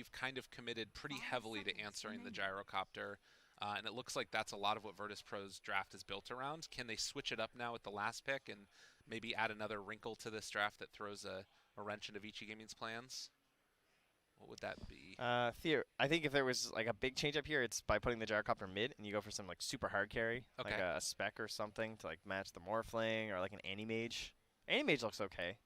you've kind of committed pretty heavily to answering the gyrocopter, and it looks like that's a lot of what Virtus Pro's draft is built around. Can they switch it up now with the last pick and maybe add another wrinkle to this draft that throws a wrench into Vici Gaming's plans? What would that be? I think if there was like a big change up here, it's by putting the gyrocopter mid and you go for some like super hard carry, like a spec or something to like match the Morphling or like an Anti-Mage. Anti-Mage looks okay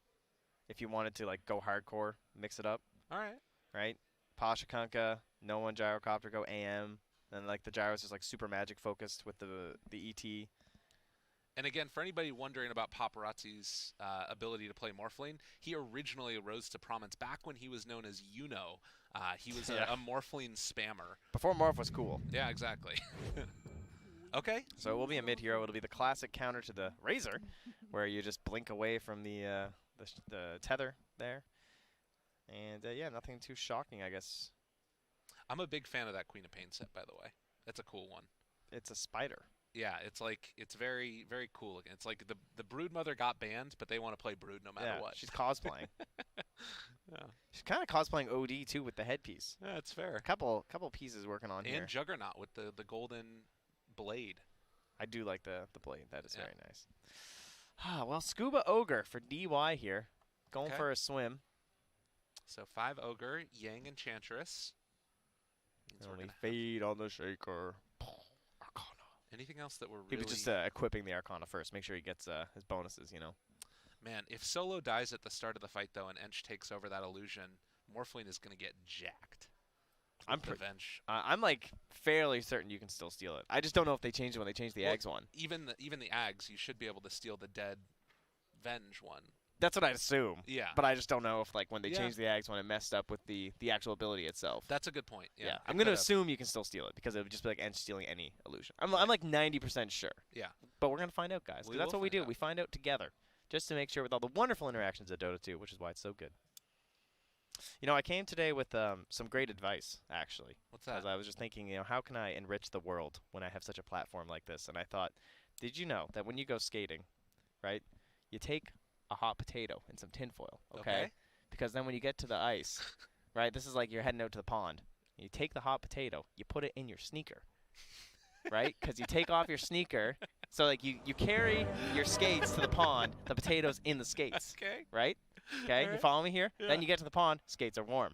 if you wanted to like go hardcore, mix it up. All right. Right? Pasha Kunkka, no one gyrocopter, go AM. Then like the gyro's just like super magic focused with the ET. And again, for anybody wondering about Paparazzi's ability to play Morphling, he originally rose to prominence back when he was known as Yuno. He was a Morphling spammer. Before Morph was cool. Yeah, exactly. Okay. So it will be a mid-hero. It'll be the classic counter to the Razor, where you just blink away from the tether there. And yeah, nothing too shocking, I guess. I'm a big fan of that Queen of Pain set, by the way. That's a cool one. It's a spider. Yeah, it's very, very cool looking. It's like the Brood Mother got banned, but they want to play Brood no matter what. She's cosplaying. Yeah. She's kind of cosplaying OD too with the headpiece. Yeah, that's fair. A couple pieces working on here. And Juggernaut with the golden blade. I do like the blade. That is very nice. Well, Scuba Ogre for DY here, going for a swim. So 5 Ogre, Yang Enchantress. Only fade on the shaker. Arcana. Anything else that we're really... He was just equipping the Arcana first. Make sure he gets his bonuses, you know. Man, if Solo dies at the start of the fight, though, and Ench takes over that illusion, Morphling is going to get jacked. I'm like fairly certain you can still steal it. I just don't know if they changed it when they changed the Ags one. Even the Ags, you should be able to steal the dead Venge one. That's what I'd assume. Yeah. But I just don't know if like when they changed the Ags one, it messed up with the actual ability itself. That's a good point. Yeah. I'm going to assume you can still steal it because it would just be like Ench stealing any illusion. I'm like 90% sure. Yeah. But we're going to find out, guys. Because that's what we do. We find out together just to make sure with all the wonderful interactions at Dota 2, which is why it's so good. You know, I came today with some great advice, actually. What's that? Because I was just thinking, you know, how can I enrich the world when I have such a platform like this? And I thought, did you know that when you go skating, right, you take a hot potato and some tinfoil, okay? Because then when you get to the ice, right, this is like you're heading out to the pond. You take the hot potato, you put it in your sneaker, right? Because you take off your sneaker, so like you carry your skates to the pond, the potato's in the skates, right? Okay, you follow me here? Yeah. Then you get to the pond, skates are warm.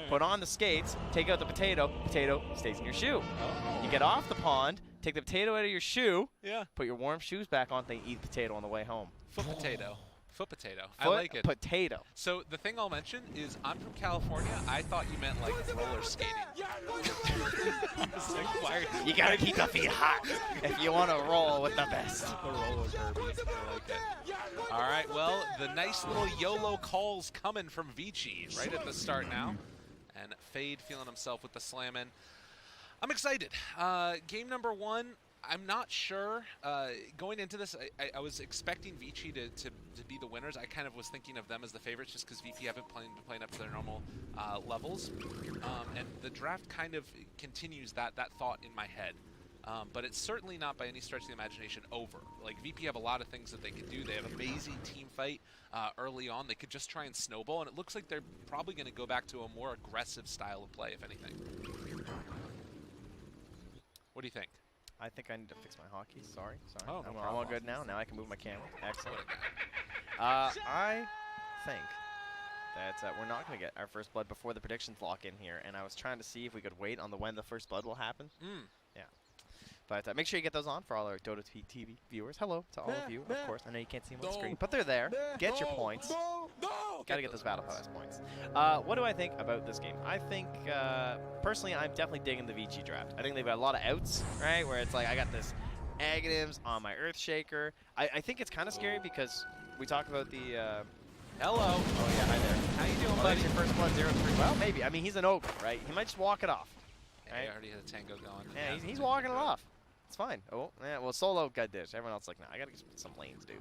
Put on the skates, take out the potato stays in your shoe. Oh. You get off the pond, take the potato out of your shoe, put your warm shoes back on, then eat the potato on the way home. Foot potato. Foot potato. I like it. Potato. So the thing I'll mention is I'm from California. I thought you meant like roller skating. You gotta keep the feet hot if you want to roll with the best. The roller derby. I like it. All right. Well, the nice little YOLO calls coming from Vici right at the start now, and Fade feeling himself with the slamming. I'm excited. Game number 1. I'm not sure. Going into this, I was expecting Vici to be the winners. I kind of was thinking of them as the favorites just because VP haven't been playing up to their normal levels. And the draft kind of continues that thought in my head. But it's certainly not by any stretch of the imagination over. Like, VP have a lot of things that they could do. They have amazing team fight early on. They could just try and snowball, and it looks like they're probably going to go back to a more aggressive style of play, if anything. What do you think? I think I need to fix my hotkey. Sorry. Oh, I'm all good now. Now I can move my camera. Excellent. I think that we're not going to get our first blood before the predictions lock in here, and I was trying to see if we could wait on when the first blood will happen. Yeah. But make sure you get those on for all our Dota TV viewers. Hello to all of you, of course. I know you can't see them on the screen, but they're there. Get your points. Gotta get those Battle Pass points. What do I think about this game? I think, personally, I'm definitely digging the Vici draft. I think they've got a lot of outs, right, where it's like, I got this Aghanims on my Earthshaker. I think it's kind of scary because we talk about the... Hello. Oh, yeah, hi there. How you doing, buddy? Your first blood 0-3. Well, maybe. I mean, he's an ogre, right? He might just walk it off. Yeah, he already had a tango going. Yeah, he's walking it off. It's fine. Oh, yeah, well, Solo got ditched. Everyone else like, nah, I gotta get some lanes, dude.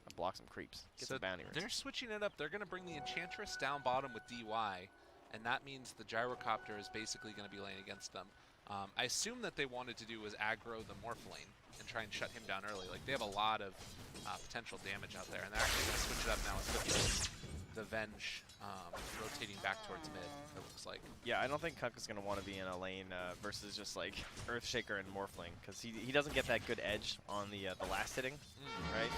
I'll block some creeps. Get some bounty runs. They're switching it up. They're going to bring the Enchantress down bottom with DY, and that means the Gyrocopter is basically going to be laying against them. I assume that they wanted to do was aggro the Morphling and try and shut him down early. Like, they have a lot of potential damage out there, and they're actually going to switch it up now with the Venge rotating back towards mid, it looks like. Yeah, I don't think Kunkka's going to want to be in a lane versus just like Earthshaker and Morphling, because he doesn't get that good edge on the last hitting, right?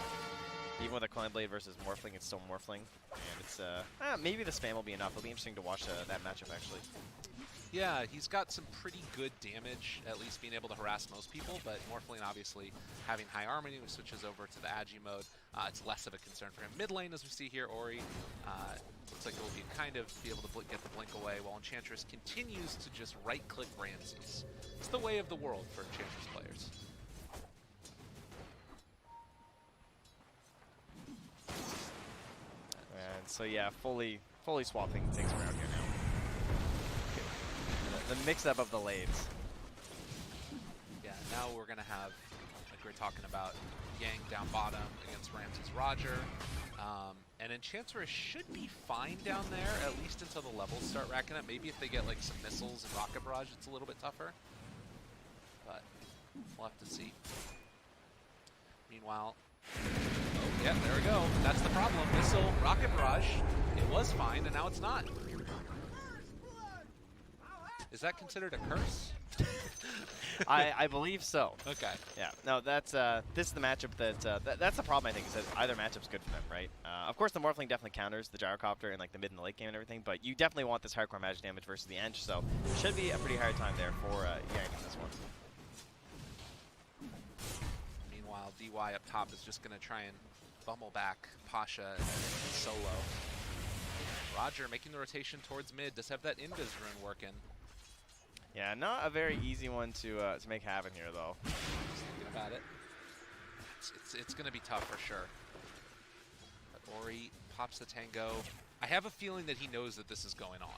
Even with a Climb Blade versus Morphling, it's still Morphling. And it's, maybe the spam will be enough. It'll be interesting to watch that matchup, actually. Yeah, he's got some pretty good damage, at least being able to harass most people, but Morphling obviously having high armor when he switches over to the Agi mode, it's less of a concern for him. Mid lane, as we see here, Ori looks like it will be kind of be able to get the blink away, while Enchantress continues to just right-click Ramses. It's the way of the world for Enchantress players. And so yeah, fully swapping things around here now. The mix-up of the lanes. Yeah, now we're going to have, like we were talking about, Yang down bottom against Ramses Roger. And Enchantress should be fine down there, at least until the levels start racking up. Maybe if they get like some missiles and rocket barrage, it's a little bit tougher. But we'll have to see. Meanwhile, oh yeah, there we go. That's the problem. Missile, rocket barrage. It was fine, and now it's not. Is that considered a curse? I believe so. Okay. Yeah. No, that's this is the matchup that's the problem, I think, is that either matchup's good for them, right? Of course, the Morphling definitely counters the Gyrocopter in like the mid and the late game and everything, but you definitely want this hardcore magic damage versus the Ench, so should be a pretty hard time there for Yang in this one. Meanwhile, DY up top is just going to try and bumble back Pasha and Solo. Roger making the rotation towards mid. Does have that Invis rune working. Yeah, not a very easy one to make happen here, though. Just thinking about it. It's going to be tough for sure. But Ori pops the Tango. I have a feeling that he knows that this is going on.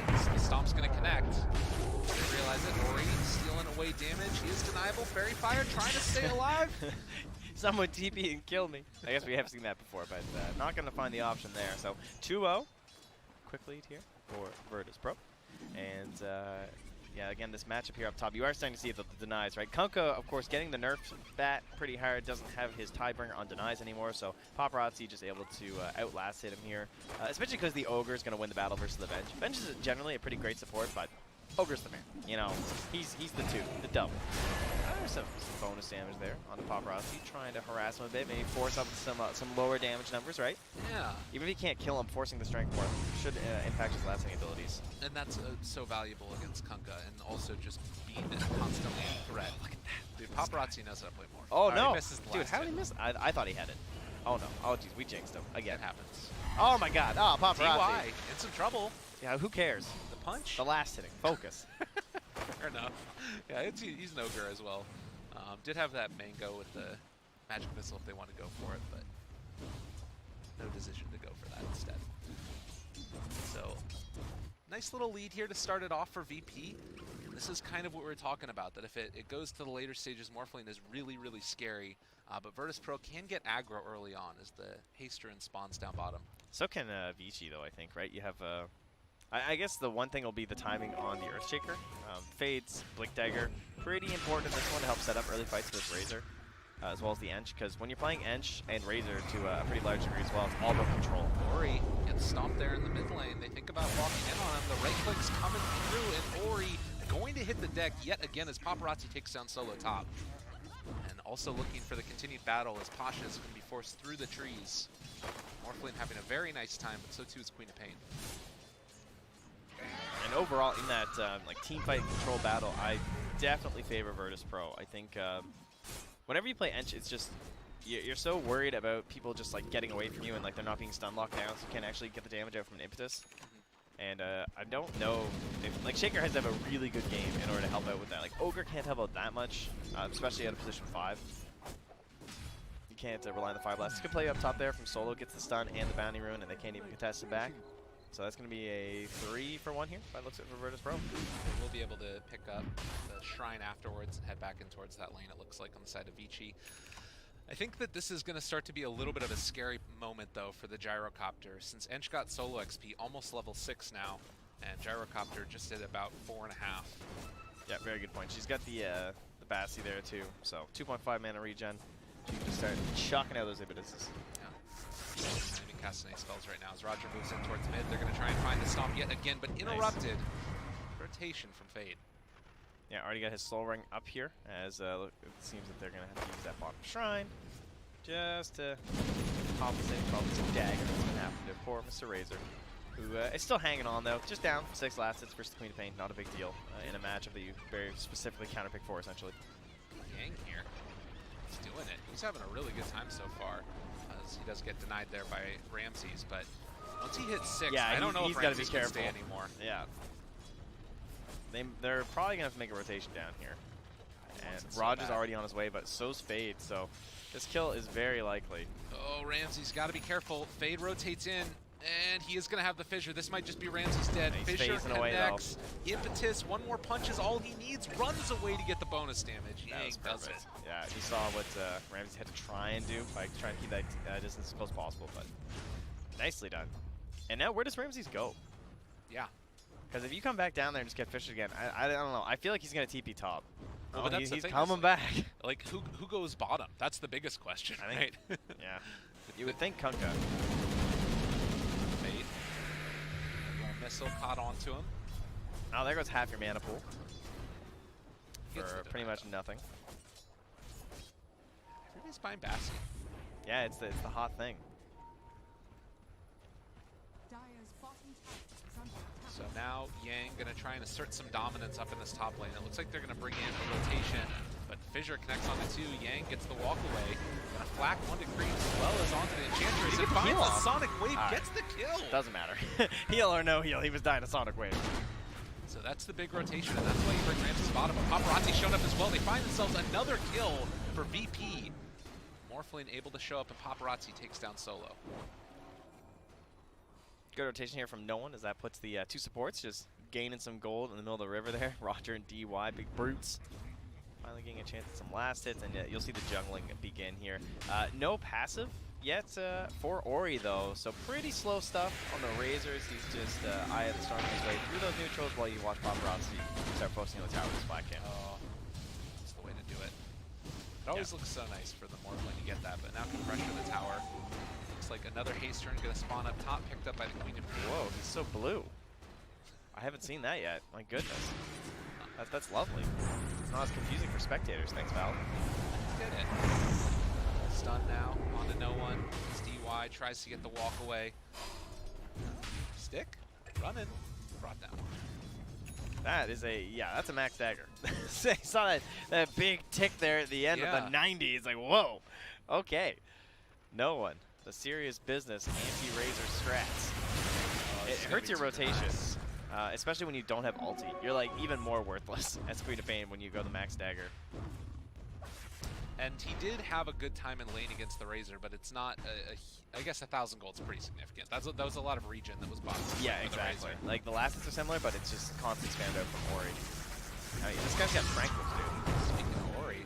And the Stomp's going to connect. They realize it. Ori stealing away damage. He is deniable. Fairy Fire trying to stay alive. Someone TP and kill me. I guess we have seen that before, but not going to find the option there. So 2-0. Quick lead here for Virtus Pro. And yeah, again, this matchup here up top, you are starting to see the denies, right? Kunkka, of course, getting the nerf bat pretty hard, doesn't have his Tidebringer on denies anymore, so Paparazzi just able to outlast hit him here, especially because the Ogre is going to win the battle versus the Venge. Venge is generally a pretty great support, but Ogre's the man. You know, he's the double. There's some bonus damage there on the Paparazzi, trying to harass him a bit, maybe force up some lower damage numbers, right? Yeah. Even if he can't kill him, forcing the strength more should impact his lasting abilities. And that's so valuable against Kunkka, and also just being constantly in threat. Look at that. Dude, Paparazzi knows how to play more. Oh, no. He misses the Dude, last how did he hit. miss? I thought he had it. Oh, no. Oh, geez, we jinxed him. Again. It happens. Oh, my God. Oh, Paparazzi. DY in some trouble. Yeah, who cares? The punch? The last hitting. Focus. Fair enough. Yeah, he's an Ogre as well. Did have that Mango with the Magic Missile if they want to go for it, but no decision to go for that instead. So, nice little lead here to start it off for VP. This is kind of what we were talking about, that if it goes to the later stages, Morphling is really, really scary. But Virtus Pro can get aggro early on as the Haster and spawns down bottom. So can Vici, though, I think, right? You have I guess the one thing will be the timing on the Earthshaker. Fades, Blink Dagger, pretty important in this one to help set up early fights with Razor, as well as the Ench, because when you're playing Ench and Razor to a pretty large degree as well, it's all about control. Ori gets stomped there in the mid lane. They think about walking in on him. The right click's coming through, and Ori going to hit the deck yet again as Paparazzi takes down Solo top. And also looking for the continued battle as Pasha is going to be forced through the trees. Morphling having a very nice time, but so too is Queen of Pain. And overall, in that like team fight control battle, I definitely favor Virtus Pro. I think whenever you play Ench, it's just you're so worried about people just like getting away from you and like they're not being stun locked down, so you can't actually get the damage out from an impetus. And I don't know if like Shaker has to have a really good game in order to help out with that. Like Ogre can't help out that much, especially out of position 5. You can't rely on the Fire Blast. You can play up top there from Solo, gets the stun and the Bounty Rune, and they can't even contest it back. So that's going to be a 3-for-1 here, if I look at for Virtus Pro. We'll be able to pick up the Shrine afterwards and head back in towards that lane, it looks like, on the side of Vici. I think that this is going to start to be a little bit of a scary moment, though, for the Gyrocopter, since Ench got solo XP, almost level 6 now, and Gyrocopter just at about 4.5. Yeah, very good point. She's got the Bassi there, too, so 2.5 mana regen. She can just start chucking out those impetuses. Yeah. casting any spells right now. As Roger moves in towards mid, they're going to try and find the stomp yet again, but interrupted. Rotation from Fade. Yeah, already got his soul ring up here, as it seems that they're going to have to use that bottom shrine just to compensate from some dagger that's going to happen to poor Mr. Razor, who is still hanging on, though. Just down 6 last hits versus the Queen of Pain. Not a big deal in a matchup that you very specifically counterpick for, essentially. Yang here. He's doing it. He's having a really good time so far, as he does get denied there by Ramses, but once he hits 6, yeah, I don't know he's if got to be Ramses can careful stay anymore. Yeah. They're probably going to have to make a rotation down here. And So Roger's bad. already on his way, but so's Fade, so this kill is very likely. Oh, Ramses got to be careful. Fade rotates in, and he is going to have the fissure. This might just be Ramses dead. He's Fissure phasing away, connects. Impetus, one more punch is all he needs. Runs away to get the bonus damage. Yang does it. Yeah, you saw what Ramses had to try and do by trying to keep that distance as close as possible, but nicely done. And now where does Ramses go? Yeah. Because if you come back down there and just get fished again, I don't know. I feel like he's going to TP top. Well, but that's the he's thing, coming is, back. Like, who goes bottom? That's the biggest question, I think, right? yeah. You would think Kunkka. Fade. Little missile caught onto him. Oh, there goes half your mana pool. Gets For the pretty deny, much nothing. Everybody's buying Bassi. Yeah, it's the hot thing. So now Yang gonna try and assert some dominance up in this top lane. It looks like they're gonna bring in a rotation, but Fissure connects onto 2. Yang gets the walk away. Gonna flak one to creep as well as onto the Enchantress. He And gets the finds heal the off. Sonic Wave, All right. gets the kill. Doesn't matter. Heal or no heal, he was dying a Sonic Wave. So that's the big rotation, and that's why you bring Ramses bottom. But Paparazzi showed up as well. They find themselves another kill for VP. Morphling able to show up, and Paparazzi takes down Solo. Good rotation here from no one, as that puts the 2 supports just gaining some gold in the middle of the river there. Roger and DY, big brutes. Finally getting a chance at some last hits, and you'll see the jungling begin here. No passive yet for Ori, though, so pretty slow stuff on the Razors. He's just eye of the storm his way through those neutrals while you watch Paparazzi start focusing on the tower with his flat cam. Oh, that's the way to do it. It always looks so nice for the Morphling to get that, but now can pressure the tower. Looks like another haste turn going to spawn up top, picked up by the Queen of Pain. Whoa, he's so blue. I haven't seen that yet. My goodness. That's lovely. It's not as confusing for spectators. Thanks, Val. Did it. Stun now, on to no one. It's DY, tries to get the walk away. Stick, running, brought down. That is that's a max dagger. You saw that big tick there at the end of the 90. It's like, whoa, okay. No one. The serious business anti-Razor strats. Oh, It hurts your rotation, especially when you don't have ulti. You're like even more worthless as Queen of Pain when you go the max dagger. And he did have a good time in lane against the Razor, but it's not, I guess 1,000 gold is pretty significant. That was a lot of regen that was bought. Yeah, exactly. Like the last hits are similar, but it's just constant spammed out from Ori. I mean, this guy's got Tranquils, dude. Speaking of Ori,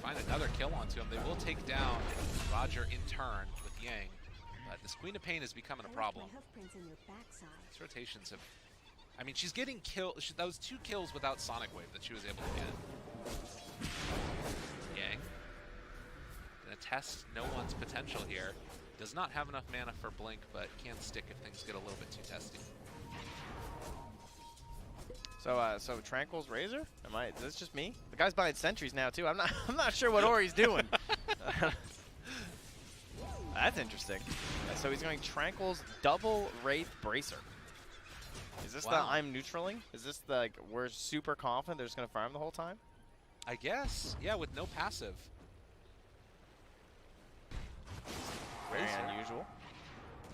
find another kill onto him. They will take down Roger in turn with Yang. But this Queen of Pain is becoming a problem. These rotations have... I mean, she's getting killed. That was 2 kills without Sonic Wave that she was able to get. Yang. Gonna test no one's potential here. Does not have enough mana for Blink, but can stick if things get a little bit too testy. So Tranquil's Razor? Is this just me? The guy's buying sentries now too. I'm not sure what Ori's doing. That's interesting. So he's going Tranquil's double Wraith Bracer. Is this the I'm neutraling? Is this the, like, we're super confident they're just going to farm the whole time? I guess. Yeah, with no passive. Very Razor. unusual.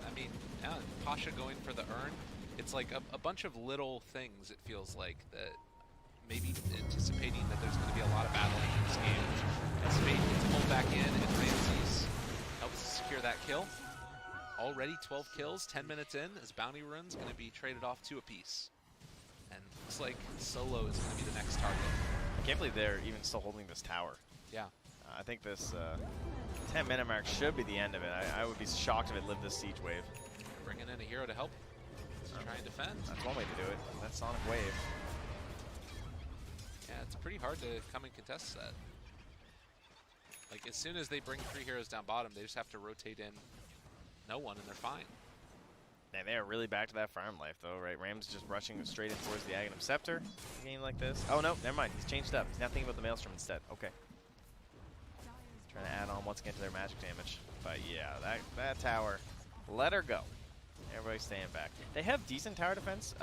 I mean, yeah, Pasha going for the urn. It's like a bunch of little things, it feels like, that maybe anticipating that there's going to be a lot of battling in this game. As Fade gets pulled back in, and Ramses helps secure that kill. Already 12 kills, 10 minutes in, as Bounty Run's going to be traded off 2 apiece. And looks like Solo is going to be the next target. I can't believe they're even still holding this tower. Yeah. I think this 10-minute mark should be the end of it. I would be shocked if it lived this siege wave. Bringing in a hero to help. Try and defend. That's one way to do it. That Sonic Wave. Yeah, it's pretty hard to come and contest that. Like, as soon as they bring 3 heroes down bottom, they just have to rotate in no one, and they're fine. And they are really back to that farm life, though, right? Ram's just rushing straight in towards the Aghanim Scepter. A game like this. Oh, no, never mind. He's changed up. He's now thinking about the Maelstrom instead. Okay. Trying to add on once again to their magic damage. But yeah, that tower, let her go. Everybody's staying back. They have decent tower defense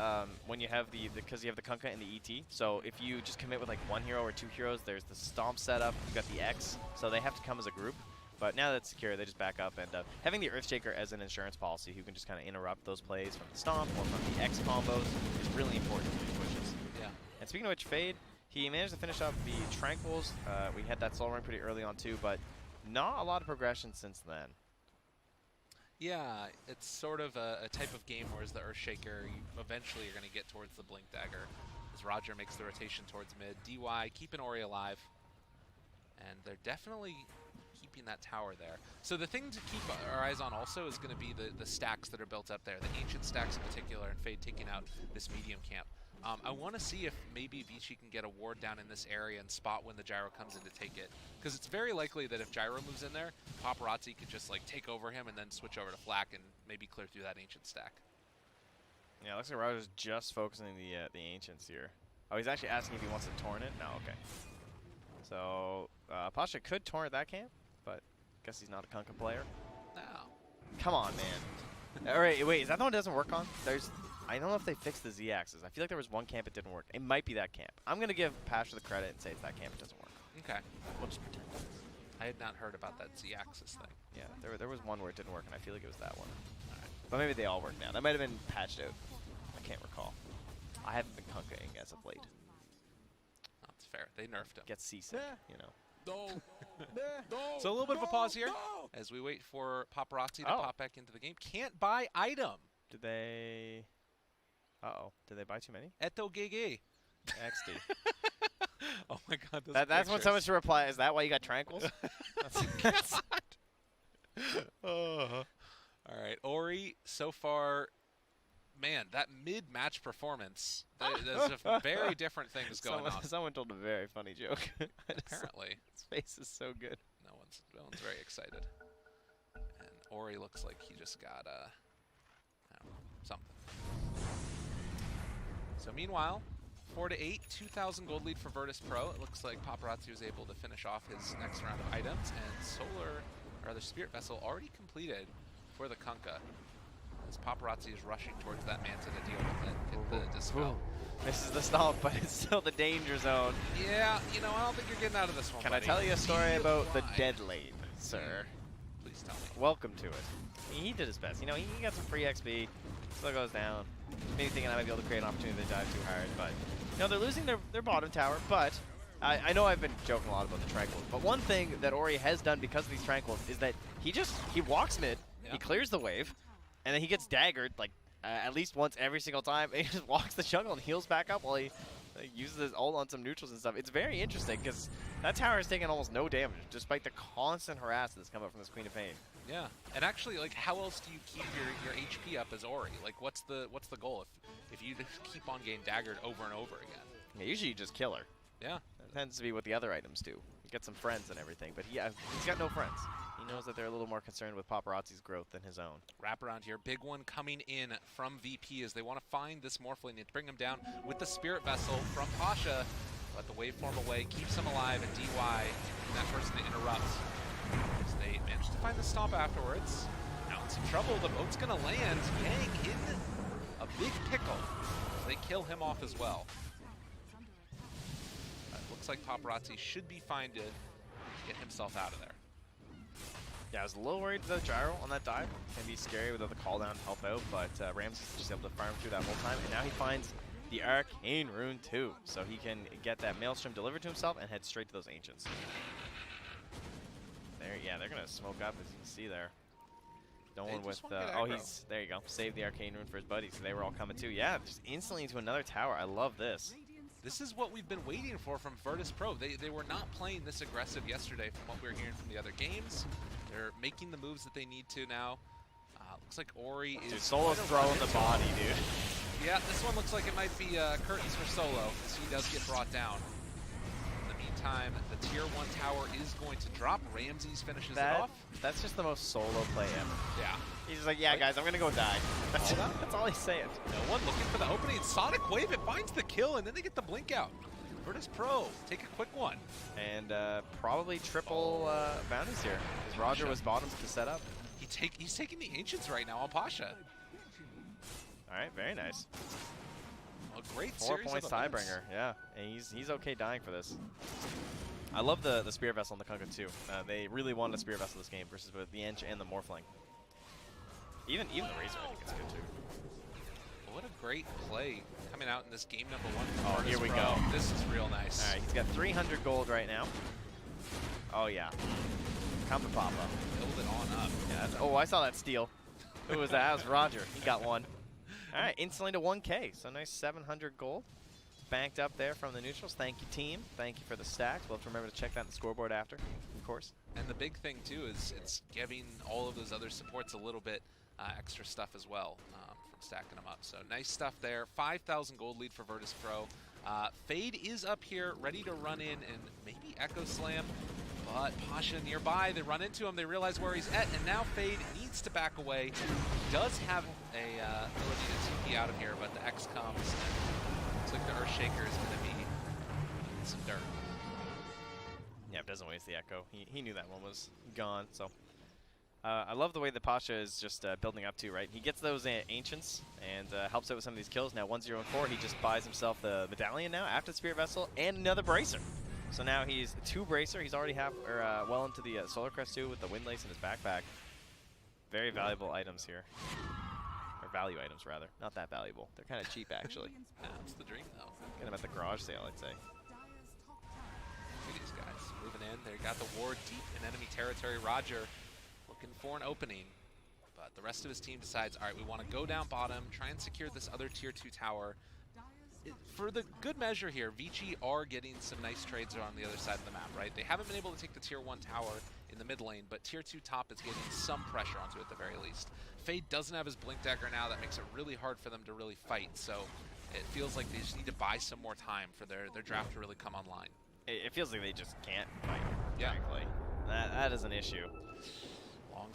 when you have because you have the Kunkka and the ET. So if you just commit with like 1 hero or 2 heroes, there's the Stomp setup. You've got the X. So they have to come as a group. But now that it's secure, they just back up. And having the Earthshaker as an insurance policy who can just kind of interrupt those plays from the Stomp or from the X combos is really important for these pushes. Yeah. And speaking of which, Fade, he managed to finish up the Tranquils. We had that soul ring pretty early on too, but not a lot of progression since then. Yeah, it's sort of a type of game where as the Earthshaker, eventually you're going to get towards the Blink Dagger. As Roger makes the rotation towards mid. DY keeping Ori alive. And they're definitely keeping that tower there. So the thing to keep our eyes on also is going to be the stacks that are built up there. The ancient stacks in particular, and Fade taking out this medium camp. I want to see if maybe Vici can get a ward down in this area and spot when the Gyro comes in to take it. Because it's very likely that if Gyro moves in there, Paparazzi could just like take over him and then switch over to Flak and maybe clear through that ancient stack. Yeah, looks like Roger's just focusing the ancients here. Oh, he's actually asking if he wants to torrent it? No, okay. So, Pasha could torrent that camp, but guess he's not a Kunkka player. No. Come on, man. All right, wait, is that the one that doesn't work on? I don't know if they fixed the Z-axis. I feel like there was one camp it didn't work. It might be that camp. I'm going to give Pasha the credit and say it's that camp it doesn't work. Okay. We'll just pretend. I had not heard about that Z-axis thing. Yeah, there was one where it didn't work, and I feel like it was that one. All right. But maybe they all work now. That might have been patched out. I can't recall. I haven't been Kunkka-ing as of late. That's fair. They nerfed him. Get seasick, you know. So a little bit of a pause here as we wait for Paparazzi to pop back into the game. Can't buy item. Did they... Uh-oh. Did they buy too many? Eto GG. XD. Oh my god. That's when someone should reply, is that why you got Tranquils? All right. Ori, so far, man, that mid-match performance, there's a very different things going on. Someone told a very funny joke. Apparently. His face is so good. No one's very excited. And Ori looks like he just got, I don't know, something. So meanwhile, 4-8, 2,000 gold lead for Virtus Pro. It looks like Paparazzi was able to finish off his next round of items, and Spirit Vessel already completed for the Kunkka. As Paparazzi is rushing towards that Manta to deal with it, get the Dispel. This is the stomp, but it's still the danger zone. Yeah, I don't think you're getting out of this one, Can buddy. I tell you a story about the Dead Lane, sir? Please tell me. Welcome to it. He did his best. He got some free XP. Still goes down. Maybe thinking I might be able to create an opportunity to dive too hard, but they're losing their bottom tower. But I know I've been joking a lot about the Tranquils, but one thing that Ori has done because of these Tranquils is that he walks mid, he clears the wave, and then he gets daggered like at least once every single time, and he just walks the jungle and heals back up while he uses his ult on some neutrals and stuff. It's very interesting because that tower is taking almost no damage despite the constant harass that's come up from this Queen of Pain. Yeah, and actually, like, how else do you keep your HP up as Ori? Like, what's the goal if you just keep on getting daggered over and over again? Yeah, usually you just kill her. Yeah, that tends to be what the other items do. You get some friends and everything, but he's got no friends. He knows that they're a little more concerned with Paparazzi's growth than his own. Wrap around here, big one coming in from VP as they want to find this Morphling and bring him down with the Spirit Vessel from Pasha. Let the waveform away, keeps him alive, and DY, that person to interrupt. As they manage to find the Stomp afterwards. Now in some trouble, the boat's gonna land. Yang in a big pickle. They kill him off as well. Looks like Paparazzi should be fine to get himself out of there. Yeah, I was a little worried about the gyro on that dive. Can be scary without the call down to help out, but Rams is just able to farm through that whole time, and now he finds the Arcane Rune too, so he can get that Maelstrom delivered to himself and head straight to those Ancients. They're gonna smoke up, as you can see there. No one with there you go. Saved the Arcane Rune for his buddies, so they were all coming too. Yeah, just instantly into another tower. I love this. This is what we've been waiting for from Virtus Pro. They were not playing this aggressive yesterday from what we were hearing from the other games. They're making the moves that they need to now. Looks like Ori is... Dude, Solo's throwing the body, dude. Yeah, this one looks like it might be curtains for Solo, as he does get brought down. In the meantime, the tier 1 tower is going to drop. Ramses finishes it off. That's just the most solo play ever. Yeah. He's just like, yeah, guys, I'm going to go die. That's all he's saying. No one looking for the opening. Sonic Wave, it finds the kill, and then they get the blink out. Virtus Pro, take a quick one. And probably triple bounties here, because Roger was bottoms to set up. He's taking the Ancients right now on Pasha. All right, very nice. A great 4 series points of events. Tidebringer, yeah. And he's okay dying for this. I love the Spear Vessel and the Kunkka too. They really wanted a Spear Vessel this game versus both the Ench and the Morphling. Even the Razor, I think it's good too. What a great play coming out in this game number 1. Oh, here we go. This is real nice. All right, he's got 300 gold right now. Oh yeah. Come to Papa. Build it on up. Yeah, oh, I saw that steal. Who was that? That was Roger. He got one. All right, instantly to 1K. So nice 700 gold banked up there from the neutrals. Thank you, team. Thank you for the stacks. We'll have to remember to check that in the scoreboard after, of course. And the big thing, too, is it's giving all of those other supports a little bit extra stuff as well from stacking them up. So nice stuff there. 5,000 gold lead for Virtus Pro. Fade is up here, ready to run in and maybe Echo Slam. But Pasha nearby, they run into him, they realize where he's at, and now Fade needs to back away. Does have a ability to TP out of here, but the X comes, and looks like the Earthshaker is going to be in some dirt. Yeah, it doesn't waste the Echo. He knew that one was gone, so. I love the way that Pasha is just building up to, right? He gets those Ancients and helps out with some of these kills. Now 1-0 and 4, he just buys himself the Medallion now after the Spirit Vessel and another Bracer. So now he's 2 Bracer. He's already well into the Solar Crest too with the Wind Lace in his backpack. Very valuable items here. Or value items, rather. Not that valuable. They're kind of cheap, actually. Yeah, that's the dream, though. Get them at the garage sale, I'd say. Look at these guys moving in. They got the ward deep in enemy territory. Roger looking for an opening. But the rest of his team decides, all right, we want to go down bottom, try and secure this other tier 2 tower. For the good measure here, Vici are getting some nice trades on the other side of the map, right? They haven't been able to take the tier 1 tower in the mid lane, but tier 2 top is getting some pressure onto it at the very least. Fade doesn't have his blink dagger now. That makes it really hard for them to really fight, so it feels like they just need to buy some more time for their draft to really come online. It feels like they just can't fight, yeah. Frankly. That is an issue. Long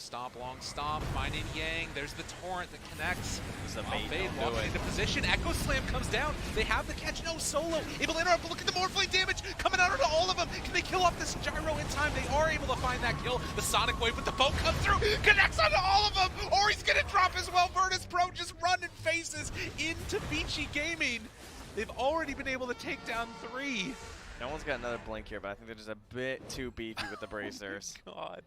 stomp, finding Yang. There's the torrent that connects. Fade walking into position. Echo Slam comes down. They have the catch. No, Solo able to interrupt. Look at the Morphling damage coming out onto all of them. Can they kill off this Gyro in time? They are able to find that kill. The Sonic Wave with the boat comes through. Connects onto all of them. Or he's going to drop as well. Virtus Pro just running faces into Vici Gaming. They've already been able to take down 3. No one's got another blink here, but I think they're just a bit too beefy with the bracers. God.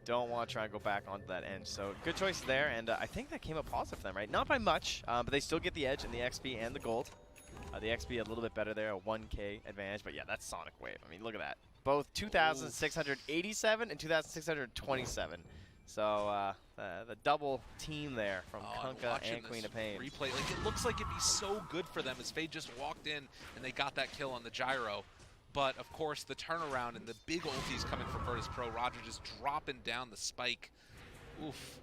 Don't want to try and go back onto that edge. So good choices there, and I think that came up positive for them, right? Not by much, but they still get the edge and the XP and the gold. The XP a little bit better there, a 1K advantage, but yeah, that's Sonic Wave. I mean, look at that. Both 2,687 and 2,627. So the double team there from Kunkka and Queen of Pain. Replay, like it looks like it'd be so good for them as Fade just walked in and they got that kill on the Gyro. But, of course, the turnaround and the big ultis coming from Virtus Pro. Roger just dropping down the spike. Oof.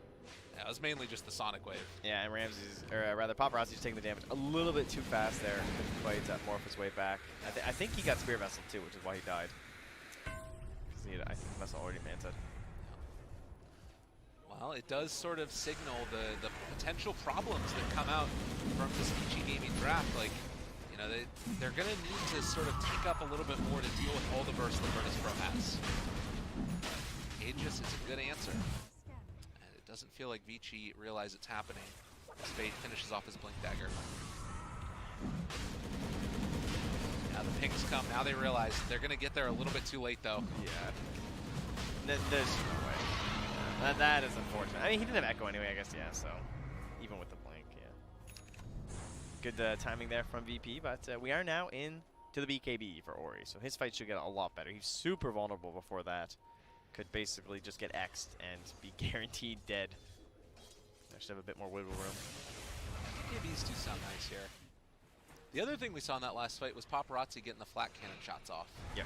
Yeah, it was mainly just the Sonic Wave. Yeah, and Ramses, or rather Paparazzi's taking the damage a little bit too fast there. Couldn't quite morph his way back. I think he got Spear Vessel, too, which is why he died. I think the Vessel already manted. Well, it does sort of signal the potential problems that come out from this Vici Gaming draft. Like, you know, they're going to need to sort of take up a little bit more to deal with all the bursts that Virtus Pro has. Aegis is a good answer. And it doesn't feel like Vici realize it's happening. Fade finishes off his Blink Dagger. Now the pings come. Now they realize they're going to get there a little bit too late, though. Yeah. There's no way. That is unfortunate. I mean, he didn't have Echo anyway, I guess, yeah, so even with the blink, yeah. Good timing there from VP, but we are now in to the BKB for Ori, so his fight should get a lot better. He's super vulnerable before that. Could basically just get X'd and be guaranteed dead. I should have a bit more wiggle room. BKBs do sound nice here. The other thing we saw in that last fight was Paparazzi getting the flat cannon shots off. Yep.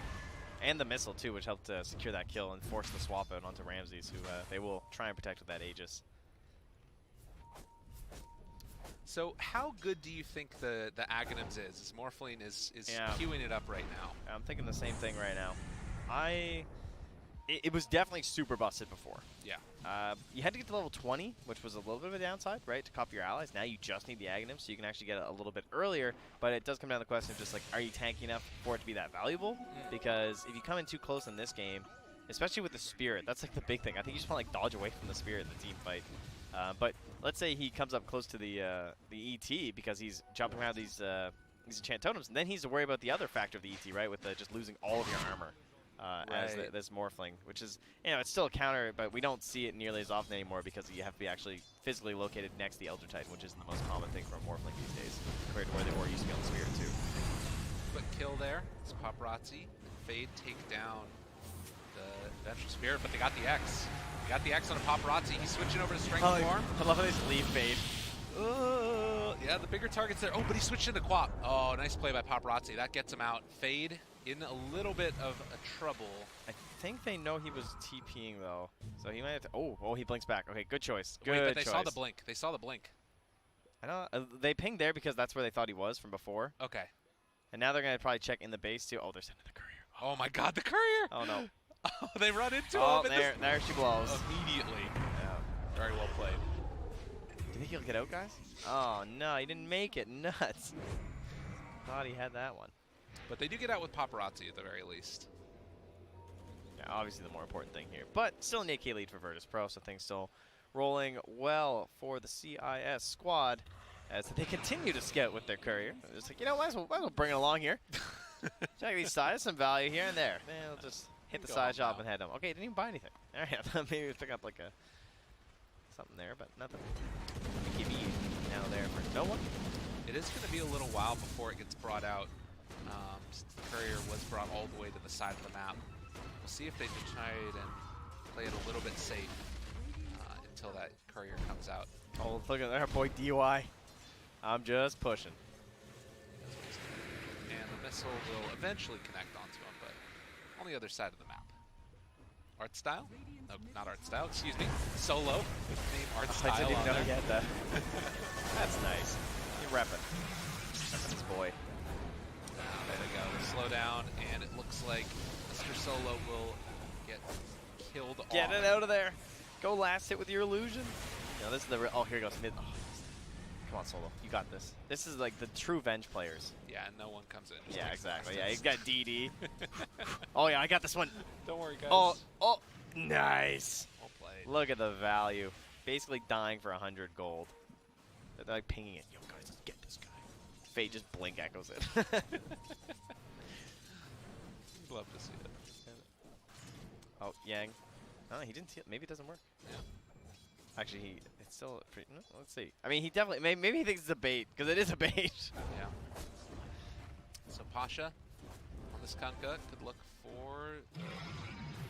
And the missile, too, which helped secure that kill and force the swap out onto Ramses, who they will try and protect with that Aegis. So how good do you think the Aghanims is? Morphling is Yeah. queuing it up right now. I'm thinking the same thing right now. It was definitely super busted before. Yeah. You had to get to level 20, which was a little bit of a downside, right, to copy your allies. Now you just need the Aghanim, so you can actually get it a little bit earlier. But it does come down to the question of just, like, are you tanky enough for it to be that valuable? Because if you come in too close in this game, especially with the Spirit, that's, like, the big thing. I think you just want to, like, dodge away from the Spirit in the team fight. But let's say he comes up close to the ET because he's jumping around these enchant totems, and then he's to worry about the other factor of the ET, right, with just losing all of your armor. As this Morphling, which is, it's still a counter, but we don't see it nearly as often anymore because you have to be actually physically located next to the Elder Titan, which is the most common thing for a Morphling these days, compared to where they were used to be on the Spirit too. Quick kill there. It's Paparazzi and Fade take down the Vengeful Spirit, but they got the X. They got the X on a Paparazzi. He's switching over to Strength Form. I love how they just leave Fade. Yeah, the bigger target's there. Oh, but he switched into Quap. Oh, nice play by Paparazzi. That gets him out. Fade in a little bit of a trouble. I think they know he was TPing though, so he might have to. Oh, he blinks back. Okay, good choice. Good Wait, but they choice. saw the blink. They saw the blink. I know they pinged there because that's where they thought he was from before. Okay. And now they're gonna probably check in the base too. Oh, they're sending the courier. Oh my God, the courier! Oh no. Oh, they run into oh, him. there she blows. Immediately. Yeah. Very well played. Do you think he'll get out, guys? Oh no, he didn't make it. Nuts. Thought he had that one. But they do get out with Paparazzi at the very least. Yeah, obviously the more important thing here. But still an 8K lead for Virtus Pro, so things still rolling well for the CIS squad as they continue to scout with their courier. They're just like, might as well bring it along here. Check these sides, some value here and there. Man, we'll just hit the side shop and head home. Okay, didn't even buy anything. All right, I thought maybe we'd pick up like something there, but nothing. BKB now there for no one. It is going to be a little while before it gets brought out. Since the courier was brought all the way to the side of the map. We'll see if they decide and play it a little bit safe until that courier comes out. Oh, look at our boy DUI. I'm just pushing. And the missile will eventually connect onto him, but on the other side of the map. Art style? No, not art style, excuse me. Solo with the name art style. I didn't even know there. he had that. That's nice. You're repping. Repping his boy. There they go. Slow down, and it looks like Mr. Solo will get killed off. Get it out of there. Go last hit with your illusion. No, this is the oh, here goes mid. Oh, come on, Solo. You got this. This is like the true Venge players. Yeah, and no one comes in. Just Yeah, takes exactly. the Yeah, he's got DD. Oh, yeah, I got this one. Don't worry, guys. Oh, nice. Well played. Look at the value. Basically dying for 100 gold. They're like pinging it. Yo, guys, let's get this guy. Fate just blink echoes it. Love to see it. Oh, Yang. Oh, he didn't see it. Maybe it doesn't work. Yeah. Actually, it's still pretty. No, let's see. I mean, he definitely. Maybe he thinks it's a bait because it is a bait. Yeah. So Pasha on this Kunkka could look for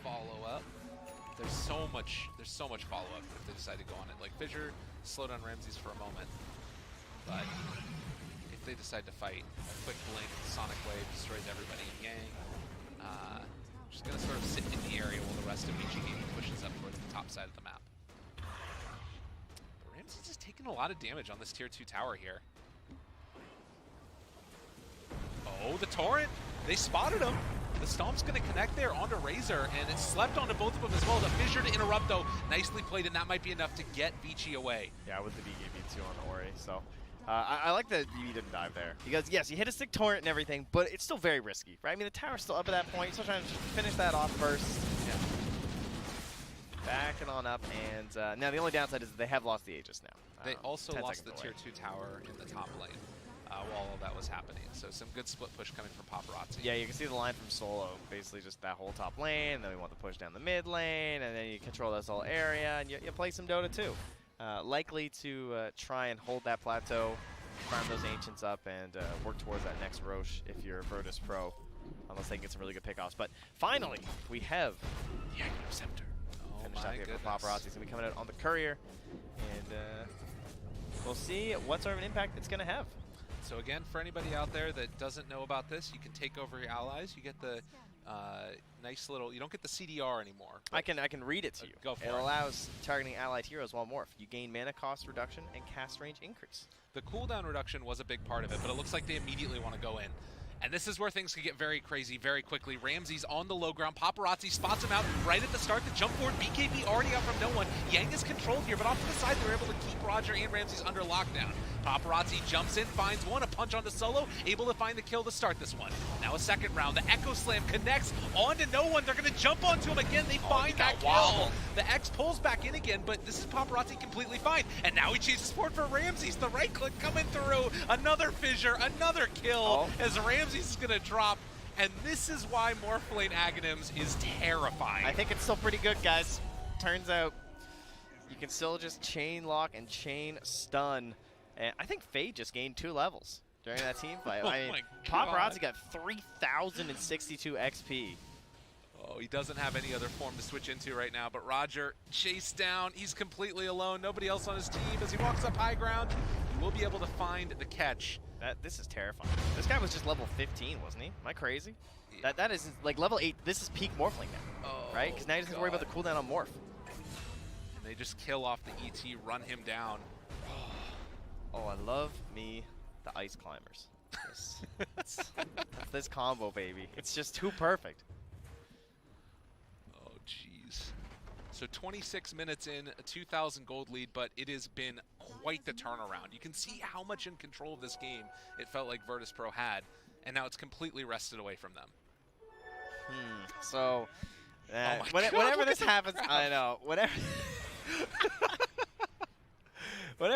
follow up. There's so much follow up if they decide to go on it. Like Fissure slowed down Ramses for a moment, but if they decide to fight, a quick blink, Sonic Wave destroys everybody in Yang. Just gonna sort of sit in the area while the rest of VG pushes up towards the top side of the map. But Ramses is taking a lot of damage on this tier 2 tower here. Oh, the Torrent! They spotted him! The Stomp's gonna connect there onto Razor, and it slept onto both of them as well. The Fissure to interrupt, though, nicely played, and that might be enough to get Vici away. Yeah, with the BKB2 on the Ori, so. I like that BB didn't dive there. Because, yes, you hit a stick torrent and everything, but it's still very risky, right? I mean, the tower's still up at that point. You're still trying to finish that off first. Yeah. Backing on up, and now the only downside is that they have lost the Aegis now. They also 10 lost the seconds tier away. 2 tower in the top lane while all that was happening. So some good split push coming from Paparazzi. Yeah, you can see the line from Solo. Basically just that whole top lane, and then we want to push down the mid lane, and then you control this whole area, and you play some Dota too. Likely to try and hold that plateau, farm those Ancients up, and work towards that next Roche if you're Virtus Pro, unless they can get some really good pickoffs. But finally, we have the Aghanim Scepter. Oh Finished my out here goodness. for Paparazzi. It's going to be coming out on the Courier, and we'll see what sort of an impact it's going to have. So again, for anybody out there that doesn't know about this, you can take over your allies. You get the nice little, you don't get the CDR anymore. I can read it to you. Go for it. it. Allows targeting allied heroes while morph. You gain mana cost reduction and cast range increase. The cooldown reduction was a big part of it, but it looks like they immediately want to go in. And this is where things could get very crazy very quickly. Ramsey's on the low ground. Paparazzi spots him out right at the start. The jump forward. BKB already out from no one. Yang is controlled here, but off to the side, they were able to keep Roger and Ramsey's under lockdown. Paparazzi jumps in, finds one, a punch onto Solo, able to find the kill to start this one. Now a second round. The Echo Slam connects onto no one. They're going to jump onto him again. They find that kill. The X pulls back in again, but this is Paparazzi completely fine. And now he chases forward for Ramsey's. The right click coming through. Another fissure, another kill as Ramsey's is going to drop. And this is why Morphlane Aghanims is terrifying. I think it's still pretty good, guys. Turns out you can still just chain lock and chain stun. And I think Fade just gained 2 levels during that team fight. I mean, Paparazzi got 3,062 XP. Oh, he doesn't have any other form to switch into right now, but Roger chased down. He's completely alone. Nobody else on his team. As he walks up high ground, he will be able to find the catch. This is terrifying. This guy was just level 15, wasn't he? Am I crazy? Yeah. That is like level 8. This is peak Morphling now, right? Because now he doesn't have to worry about the cooldown on Morph. And they just kill off the ET, run him down. Oh, I love me the ice climbers. That's this combo, baby. It's just too perfect. Oh, jeez. So 26 minutes in, a 2,000 gold lead, but it has been quite the turnaround. You can see how much in control of this game it felt like Virtus.pro had, and now it's completely wrested away from them. So, God, whenever this happens, I know. Whenever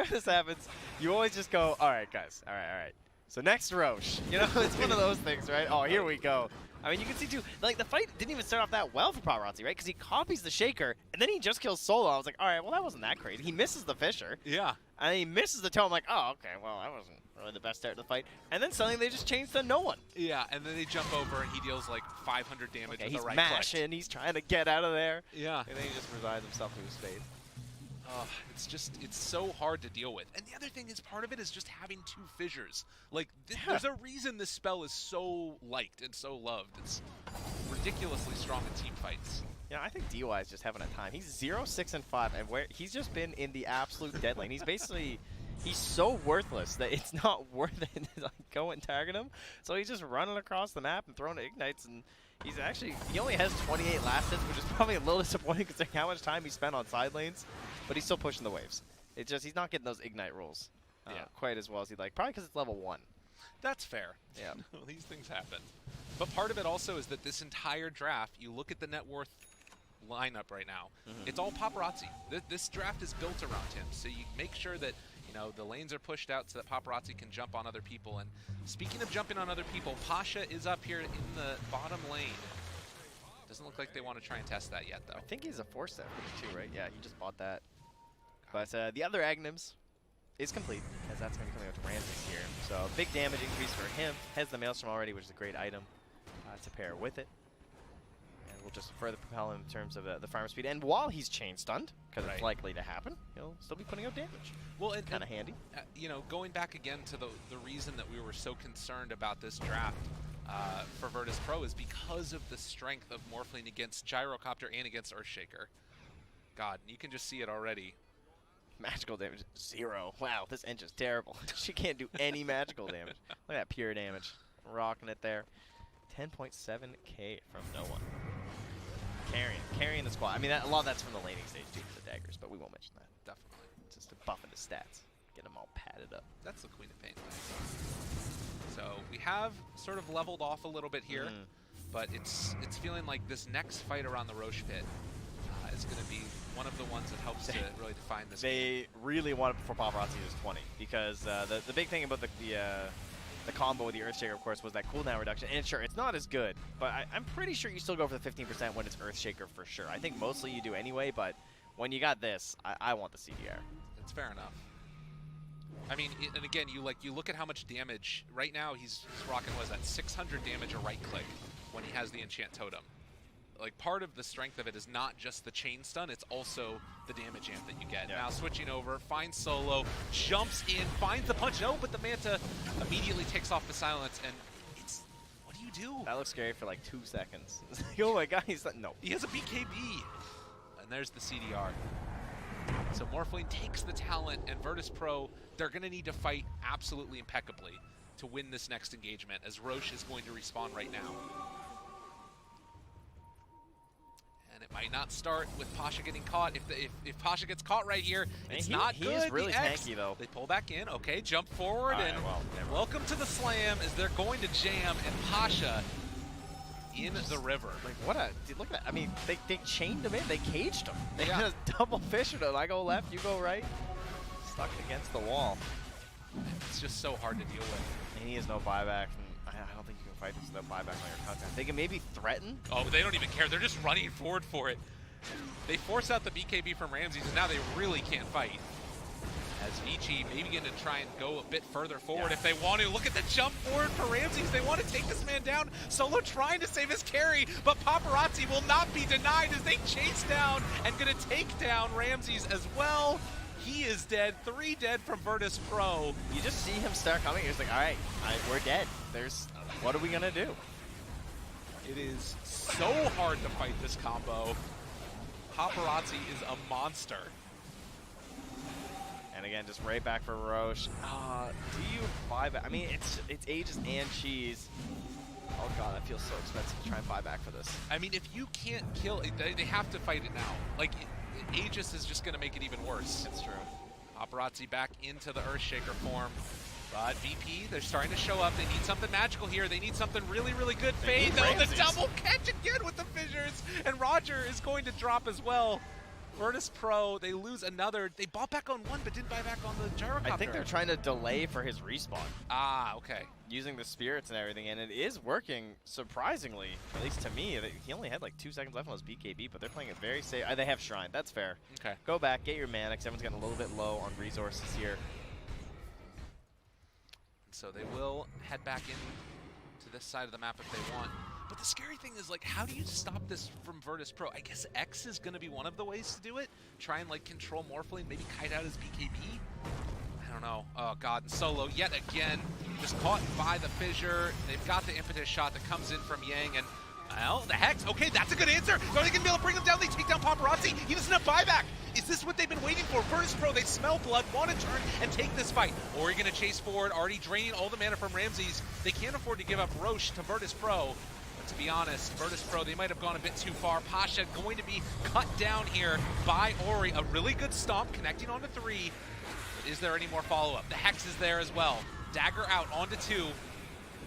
this happens, you always just go, all right, guys, all right. So next Roche, you know, it's one of those things, right? Oh, here we go. I mean, you can see, too, like, the fight didn't even start off that well for Paparazzi, right? Because he copies the Shaker, and then he just kills Solo. I was like, all right, well, that wasn't that crazy. He misses the Fisher. Yeah. And he misses the toe. I'm like, oh, okay, well, that wasn't really the best start to the fight. And then suddenly they just changed to no one. Yeah, and then they jump over, and he deals, like, 500 damage with he's the right mashing. click. He's trying to get out of there. Yeah. And then he just resigns himself to his fate. It's so hard to deal with. And the other thing is, part of it is just having 2 fissures. Like, there's a reason this spell is so liked and so loved. It's ridiculously strong in team fights. Yeah, I think DY is just having a time. He's 0, 6, and 5, and he's just been in the absolute dead lane. He's basically, he's so worthless that it's not worth it to like, go and target him. So he's just running across the map and throwing ignites, and he only has 28 last hits, which is probably a little disappointing considering how much time he spent on side lanes. But he's still pushing the waves. It's just he's not getting those ignite rolls quite as well as he'd like. Probably because it's level 1. That's fair. Yeah. These things happen. But part of it also is that this entire draft, you look at the net worth lineup right now, it's all Paparazzi. This draft is built around him. So you make sure that the lanes are pushed out so that Paparazzi can jump on other people. And speaking of jumping on other people, Pasha is up here in the bottom lane. Doesn't look like they want to try and test that yet, though. I think he's a 4-step too, right? Yeah, he just bought that. But the other Aghanims is complete, as that's going to be coming out to Ramsey's here. So big damage increase for him. Has the Maelstrom already, which is a great item to pair with it. And we'll just further propel him in terms of the farm speed. And while he's chain stunned, because it's likely to happen, he'll still be putting out damage. Well, kind of handy. Going back again to the reason that we were so concerned about this draft for Virtus.pro is because of the strength of Morphling against Gyrocopter and against Earthshaker. God, you can just see it already. Magical damage, 0. Wow, this engine's terrible. She can't do any magical damage. Look at that pure damage. Rocking it there. 10.7k from no one. Carrying the squad. I mean, a lot of that's from the laning stage due to the daggers, but we won't mention that. Definitely. Just to buff into stats. Get them all padded up. That's the Queen of Pain thing. So we have sort of leveled off a little bit here, but it's feeling like this next fight around the Roche pit is going to be one of the ones that helps to really define this game. They really wanted before Paparazzi was 20, because the big thing about the combo with the Earthshaker, of course, was that cooldown reduction. And sure, it's not as good, but I'm pretty sure you still go for the 15% when it's Earthshaker for sure. I think mostly you do anyway, but when you got this, I want the CDR. It's fair enough. I mean, and again, you look at how much damage. Right now, he's rocking, what is that, 600 damage a right click when he has the Enchant Totem. like part of the strength of it is not just the chain stun, it's also the damage amp that you get. Yeah. Now switching over, finds Solo, jumps in, finds the punch. No, but the Manta immediately takes off the silence, and it's, what do you do? That looks scary for like 2 seconds. It's like, oh my god, he's like, no. He has a BKB. And there's the CDR. So Morphling takes the talent, and Virtus Pro, they're going to need to fight absolutely impeccably to win this next engagement, as Roche is going to respawn right now. And it might not start with Pasha getting caught. If Pasha gets caught right here, it's not good. He is really the X, tanky, though. They pull back in. Okay, jump forward, Right, and well, welcome to the slam, as they're going to jam, and Pasha in the river. Like, what a, dude, look at that. I mean, they chained him in. They caged him. They Yeah. just double fished him. I go left, you go right. Stuck against the wall. It's just so hard to deal with. And he has no buyback. And I don't think you can fight this without buyback on your contact. They can maybe threaten. Oh, but they don't even care. They're just running forward for it. They force out the BKB from Ramses, and now they really can't fight. As Vici maybe going to try and go a bit further forward if they want to. Look at the jump forward for Ramses. They want to take this man down. Solo trying to save his carry, but Paparazzi will not be denied as they chase down and going to take down Ramses as well. He is dead. 3 dead from Virtus Pro. You just see him start coming. He's like, all right, we're dead. What are we going to do? It is so hard to fight this combo. Paparazzi is a monster. And again, just right back for Roche. Do you buy back? I mean, it's Aegis and Cheese. Oh god, that feels so expensive to try and buy back for this. I mean, if you can't kill it, they have to fight it now. Like, Aegis is just going to make it even worse. It's true. Paparazzi back into the Earthshaker form. But VP, they're starting to show up. They need something magical here. They need something really, really good. Fade, though, the double catch again with the fissures. And Roger is going to drop as well. Virtus Pro, they lose another. They bought back on one, but didn't buy back on the gyrocopter. I think they're trying to delay for his respawn. Ah, okay. Using the spirits and everything, and it is working surprisingly, at least to me. He only had like 2 seconds left on his BKB, but they're playing it very safe. They have Shrine, that's fair. Okay. Go back, get your mana, because everyone's getting a little bit low on resources here. So they will head back in to this side of the map if they want. But the scary thing is, like, how do you stop this from Virtus Pro? I guess X is going to be one of the ways to do it. Try and, like, control Morphling, maybe kite out his BKB. I don't know. Oh, God. And Solo, yet again, just caught by the fissure. They've got the impetus shot that comes in from Yang, and, well, the Hex. Okay, that's a good answer. Are they going to be able to bring him down? They take down Paparazzi. He doesn't have buyback. Is this what they've been waiting for? Virtus Pro, they smell blood, want to turn and take this fight. Or are you going to chase forward, already draining all the mana from Ramses? They can't afford to give up Roche to Virtus Pro. To be honest, Virtus Pro, they might have gone a bit too far. Pasha going to be cut down here by Ori. A really good stomp, connecting onto 3. But is there any more follow-up? The Hex is there as well. Dagger out onto 2.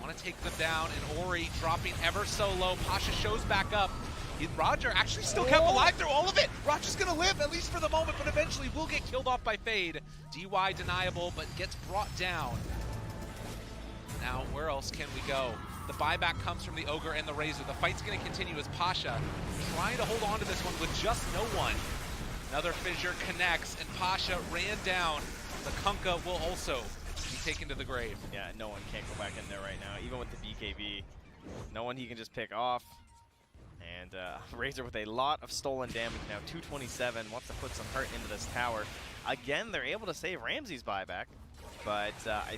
Want to take them down, and Ori dropping ever so low. Pasha shows back up. Roger actually still kept alive through all of it. Roger's going to live, at least for the moment, but eventually will get killed off by Fade. DY deniable, but gets brought down. Now, where else can we go? The buyback comes from the Ogre and the Razor. The fight's going to continue as Pasha trying to hold on to this one with just no one. Another fissure connects, and Pasha ran down. The Kunkka will also be taken to the grave. Yeah, no one can't go back in there right now, even with the BKB. No one he can just pick off. And Razor with a lot of stolen damage now, 227, wants to put some hurt into this tower. Again, they're able to save Ramsey's buyback, but I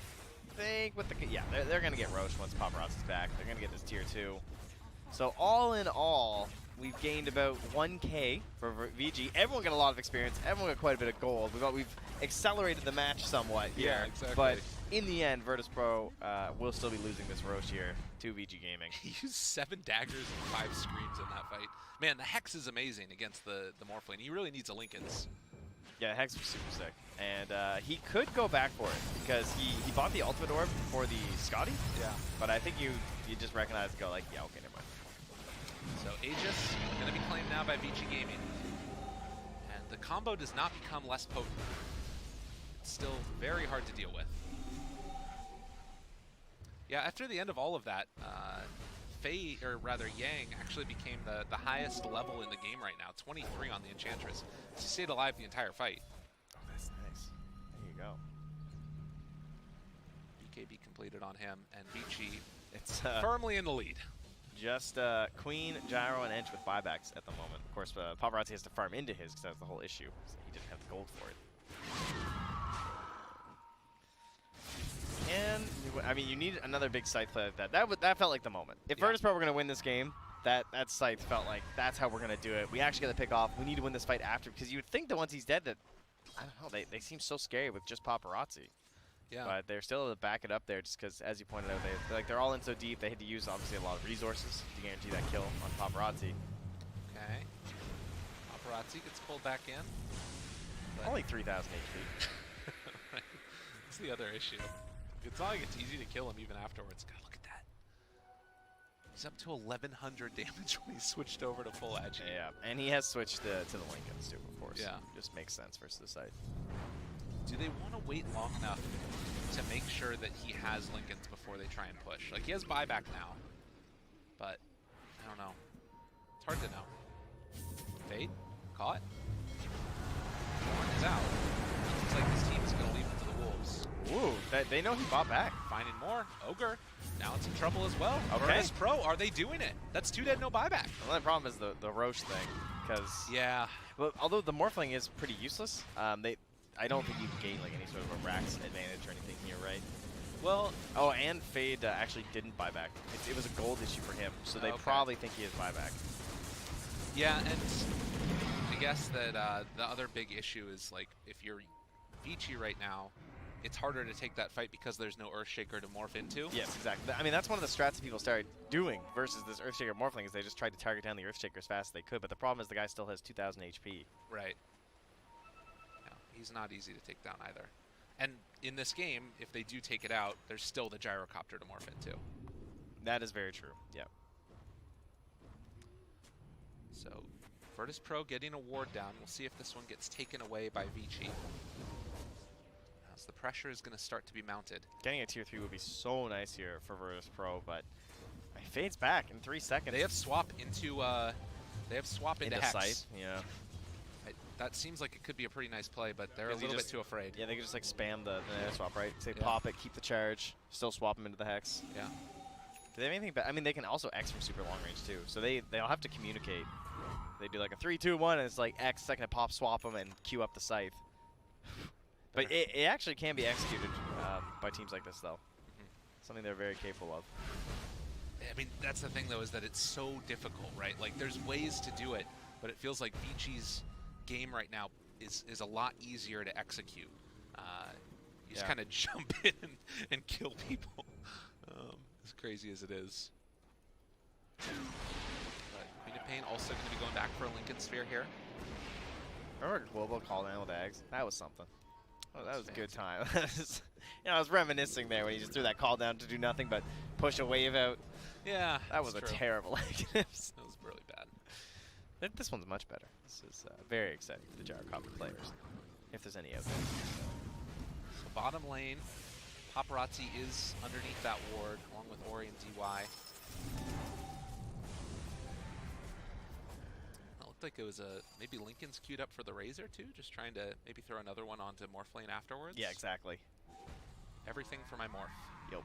think with the, yeah, they're going to get Roche once Paparazzi's back. They're going to get this tier 2. So all in all, we've gained about 1K for VG. Everyone got a lot of experience. Everyone got quite a bit of gold. We've accelerated the match somewhat here. Yeah, exactly. But in the end, Virtus Pro will still be losing this Roche here to VG Gaming. He used 7 daggers and 5 screams in that fight. Man, the Hex is amazing against the Morphling. He really needs a Linken's. Yeah, Hex was super sick. And he could go back for it because he bought the Ultimate Orb for the Scotty. Yeah. But I think you just recognize and go like, yeah, okay, never mind. So Aegis going to be claimed now by VG Gaming. And the combo does not become less potent. It's still very hard to deal with. Yeah, after the end of all of that, Faye, or rather Yang, actually became the highest level in the game right now, 23 on the Enchantress. She stayed alive the entire fight. Oh, that's nice. There you go. BKB completed on him, and Vici It's firmly in the lead. Just Queen, Gyro, and Ench with buybacks at the moment. Of course, Paparazzi has to farm into his because that's the whole issue. So he didn't have the gold for it. And, I mean, you need another big Scythe play like that. That felt like the moment. If Virtus Pro were going to win this game, that Scythe felt like that's how we're going to do it. We actually got to pick off. We need to win this fight after. Because you would think that once he's dead that, I don't know, they seem so scary with just Paparazzi. Yeah. But they're still able to back it up there just because, as you pointed out, they're all in so deep. They had to use, obviously, a lot of resources to guarantee that kill on Paparazzi. Okay. Paparazzi gets pulled back in. Only 3,000 HP. Right. That's the other issue. It's not like it's easy to kill him even afterwards. God, look at that. He's up to 1,100 damage when he switched over to full agi. Yeah, and he has switched to the Lincolns too, of course. Yeah. Just makes sense versus the side. Do they want to wait long enough to make sure that he has Lincolns before they try and push? Like, he has buyback now, but I don't know. It's hard to know. Fade? Caught? Warren is out. Looks like this team is going to leave it to the Wolves. Ooh, they know he bought back. Finding more. Ogre, now in some trouble as well. Okay. Virtus Pro, are they doing it? That's 2 dead, no buyback. The only problem is the Roche thing, because Yeah. well, although the Morphling is pretty useless, I don't think you can gain like any sort of a Rax advantage or anything here, right? Well, Oh, and Fade actually didn't buy back. It was a gold issue for him, so they Okay. probably think he has buyback. yeah, and I guess that the other big issue is, like, if you're Vici right now, it's harder to take that fight because there's no Earthshaker to morph into. Yes, exactly. I mean, that's one of the strats that people started doing versus this Earthshaker Morphling is they just tried to target down the Earthshaker as fast as they could, but the problem is the guy still has 2,000 HP. Right. No, he's not easy to take down either. And in this game, if they do take it out, there's still the Gyrocopter to morph into. That is very true, yeah. So, Virtus Pro getting a ward down. We'll see if this one gets taken away by Vici. As the pressure is going to start to be mounted. Getting a tier 3 would be so nice here for Virtus Pro, but he fades back in 3 seconds. They have swap into into Hex. Sight, yeah. That seems like it could be a pretty nice play, but they're a Because he little bit just- too afraid. Yeah, they could just like spam the air swap, right? Say Yeah. pop it, keep the charge, still swap him into the Hex. Yeah. Do they have anything I mean, they can also X from super long range too, so they'll have to communicate. They do like a 3-2-1, and it's like X, second to pop, swap them, and queue up the Scythe. But it actually can be executed by teams like this, though. Something they're very capable of. I mean, that's the thing, though, is that it's so difficult, right? Like, there's ways to do it, but it feels like Vici's game right now is a lot easier to execute. You just kind of jump in and kill people, as crazy as it is. But Queen of Pain also going to be going back for a Lincoln Sphere here. Remember Global call down with Ags? That was something. Oh, that was a good fancy. time. I was reminiscing there when he just threw that call down to do nothing but push a wave out. Yeah, That was a true. terrible negative. That was really bad. This one's much better. This is very exciting for the Gyrocopter players, if there's any out there. So bottom lane, Paparazzi is underneath that ward, along with Ori and DY. It looked like it was maybe Lincoln's queued up for the Razor too, just trying to maybe throw another one onto Morph lane afterwards. Yeah, exactly. Everything for my Morph. Yep.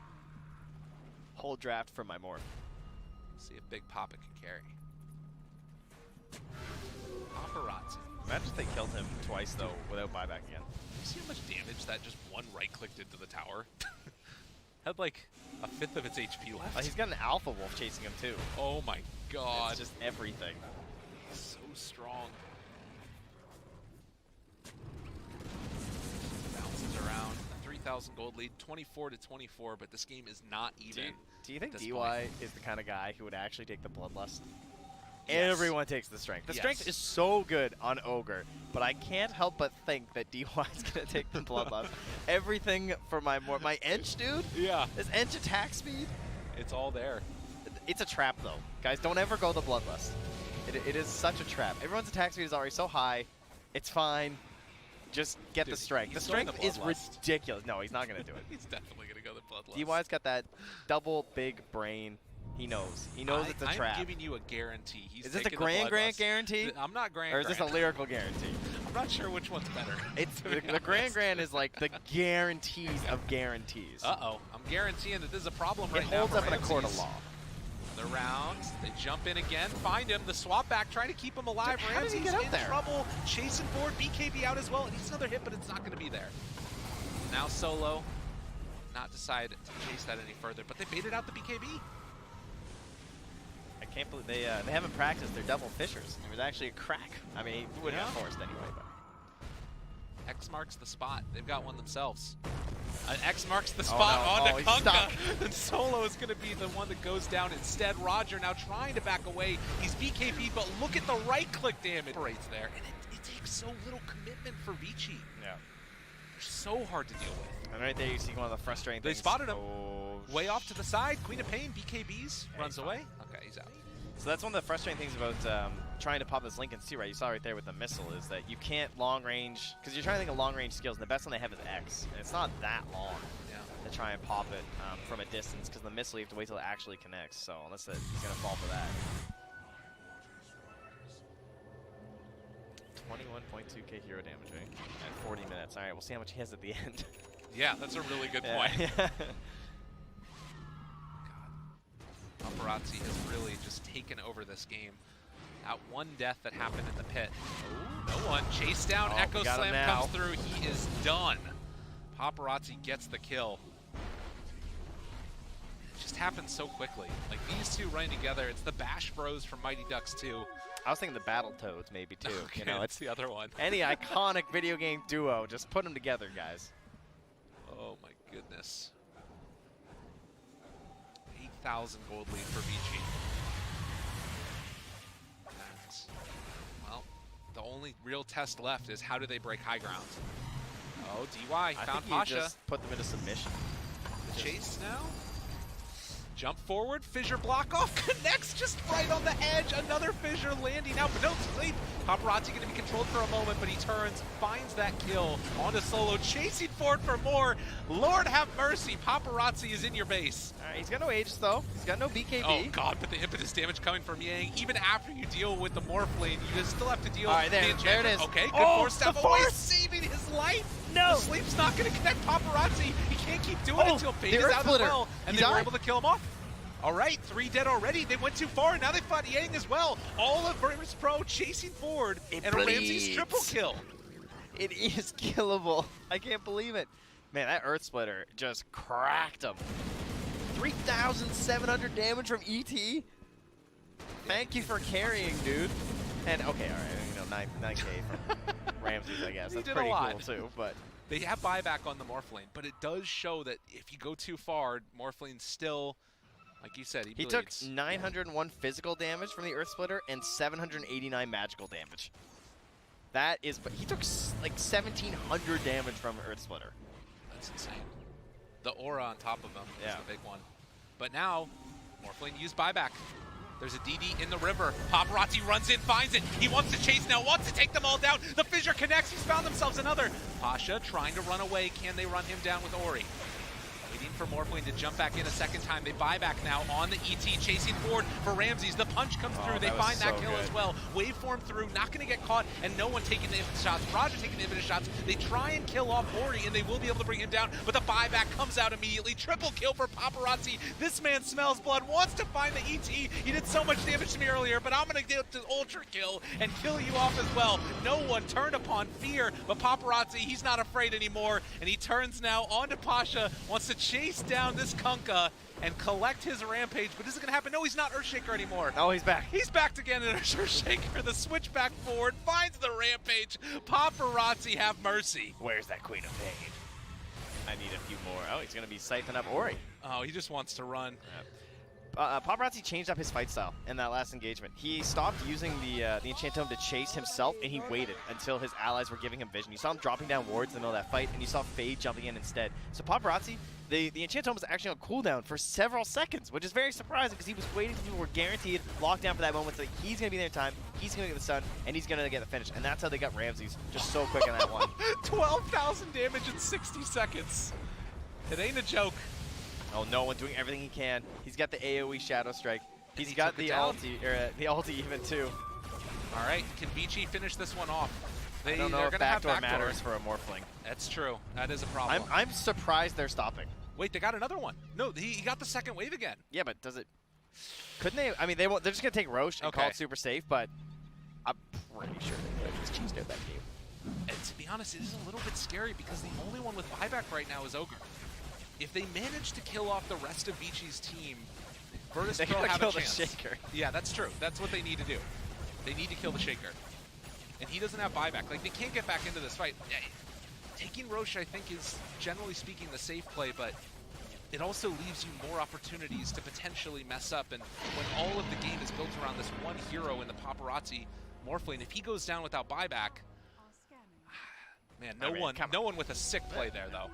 Whole draft for my Morph. See if Big Papa can carry. Paparazzi. Imagine if they killed him twice, though, without buyback again. You see how much damage that just one right-clicked into the tower? Had like a fifth of its HP left. He's got an Alpha Wolf chasing him, too. Oh my god. It's just everything. So strong. Bounces around. A 3,000 gold lead, 24-24, but this game is not even. Do you think at this DY point. is the kind of guy who would actually take the Bloodlust? Yes. Everyone takes the Strength. The Yes. Strength is so good on Ogre, but I can't help but think that DY is going to take the Bloodlust. Everything for my Ench, dude? Yeah. Is Ench attack speed? It's all there. It's a trap, though. Guys, don't ever go the Bloodlust. It is such a trap. Everyone's attack speed is already so high. It's fine. Just get Dude, the Strength. The he's going Strength the is Bloodlust. ridiculous. No, he's not going to do it. He's definitely going to go the Bloodlust. DY's got that double big brain. He knows. He knows it's a trap. I'm giving you a guarantee. He's Is this a taking the grand Bloodlust. guarantee? I'm not grand. Or is this a lyrical guarantee? I'm not sure which one's better. It's to be the honest. grand is like the guarantees of guarantees. Uh-oh. I'm guaranteeing that this is a problem It right now holds for up in a court of Ramses. law. The Another round. They jump in again, find him. The swap back, trying to keep him alive. How did he Ramsey's get up in there? trouble. Chasing forward, BKB out as well. It needs another hit, but it's not going to be there. Now Solo, not decide to chase that any further, but they baited out the BKB. I can't believe they haven't practiced their double fishers. It was actually a crack. I mean, he wouldn't have forced anyway, but. X marks the spot. They've got one themselves. X marks the spot onto he's stuck. Kunkka. And Solo is going to be the one that goes down instead. Roger now trying to back away. He's BKB, but look at the right-click damage. Operates there. And it takes so little commitment for Vici. Yeah. They're so hard to deal with. And right there you see one of the frustrating things. They spotted him. Oh, Way off to the side. Queen of Pain, BKBs, runs away. Okay, he's out. So that's one of the frustrating things about trying to pop this Lincoln's too, right? You saw right there with the missile is that you can't long range, because you're trying to think of long range skills, and the best one they have is X. And it's not that long to try and pop it from a distance, because the missile you have to wait till it actually connects. So unless he's going to fall for that. 21.2k hero damage, right? At 40 minutes. All right, we'll see how much he has at the end. Yeah, that's a really good point. Yeah. Paparazzi has really just taken over this game. That one death that happened in the pit. Oh, no one. Chase down, Echo Slam comes through. He is done. Paparazzi gets the kill. It just happened so quickly. Like these two running together, it's the Bash Bros from Mighty Ducks 2. I was thinking the Battletoads maybe too. Okay, You know, it's the other one. Any iconic video game duo, just put them together, guys. Oh my goodness. 8,000 gold lead for Vici. And, well, the only real test left is how do they break high ground. Oh, DY found Pasha. Just put them into submission. Chase now. Jump forward, fissure block off, connects just right on the edge. Another fissure landing now, but no sleep. Paparazzi going to be controlled for a moment, but he turns, finds that kill onto Solo, chasing forward for more. Lord have mercy, Paparazzi is in your base. All right, he's got no Aegis though. He's got no BKB. Oh god, but the impetus damage coming from Yang, even after you deal with the Morphlane, you just still have to deal with the enchantment. There it is. Okay, good force step. Oh, he's saving his life. No. The sleep's not going to connect Paparazzi. He can't keep doing it until Fade is out as well. And they were able to kill him off. All right, 3 dead already. They went too far, and now they fought Yang as well. All of Virtus Pro chasing forward, and a Ramsey's triple kill. It is killable. I can't believe it. Man, that Earth Splitter just cracked him. 3,700 damage from ET. Thank you for carrying, dude. And okay, all right, 9K from Ramses, I guess. That's pretty cool too. But they have buyback on the Morphlane, but it does show that if you go too far, Morphlane's still, like you said, he took 901 physical damage from the Earth Splitter and 789 magical damage. That is, but he took like 1,700 damage from Earth Splitter. That's insane. The aura on top of him is the big one. But now, Morphlane used buyback. There's a DD in the river. Paparazzi runs in, finds it. He wants to chase now, wants to take them all down. The fissure connects. He's found themselves another. Pasha trying to run away. Can they run him down with Ori? Waiting for Morphlane to jump back in a second time. They buy back now on the ET, chasing forward for Ramses. The punch comes through. They find that kill as well. Waveform through, not going to get caught, and no one taking the infinite shots. Roger taking the infinite shots. They try and kill off Ori, and they will be able to bring him down, but the buyback comes out immediately. Triple kill for Paparazzi. This man smells blood, wants to find the ET. He did so much damage to me earlier, but I'm going to get to ultra kill and kill you off as well. No one turned upon fear, but Paparazzi, he's not afraid anymore, and he turns now onto Pasha, wants to chase down this Kunkka and collect his rampage, but is it going to happen? No, he's not Earthshaker anymore. Oh, he's back. He's back again in Earthshaker. The switch back forward, finds the rampage. Paparazzi have mercy. Where's that Queen of Pain? I need a few more. Oh, he's going to be siphoning up Ori. Oh, he just wants to run. Paparazzi changed up his fight style in that last engagement. He stopped using the Enchantom to chase himself, and he waited until his allies were giving him vision. You saw him dropping down wards in the middle of that fight, and you saw Fade jumping in instead. So Paparazzi, the Enchantom was actually on cooldown for several seconds, which is very surprising because he was waiting until people were guaranteed locked down for that moment. So he's going to be there in time, he's going to get the stun, and he's going to get the finish. And that's how they got Ramses just so quick in that one. 12,000 damage in 60 seconds. It ain't a joke. Oh, no one doing everything he can. He's got the AoE Shadow Strike. He's got the ulti, the ulti even too. All right, can Vici finish this one off? I don't know if backdoor matters for a Morphling. That's true. That is a problem. I'm surprised they're stopping. Wait, they got another one. No, he got the second wave again. Yeah, but does it Couldn't they? I mean, they won't. They're just gonna take Roche and call Okay. it super safe, but I'm pretty sure they could have just cheesed out that game. And to be honest, it is a little bit scary because the only one with buyback right now is Ogre. If they manage to kill off the rest of Vichi's team, Virtus They Pro gotta have kill a the chance. Shaker. Yeah, that's true. That's what they need to do. They need to kill the Shaker. And he doesn't have buyback. Like, they can't get back into this fight. Taking Roche, I think, is generally speaking the safe play, but it also leaves you more opportunities to potentially mess up. And when all of the game is built around this one hero in the Paparazzi Morphling, if he goes down without buyback, man, no one with a sick play there, though.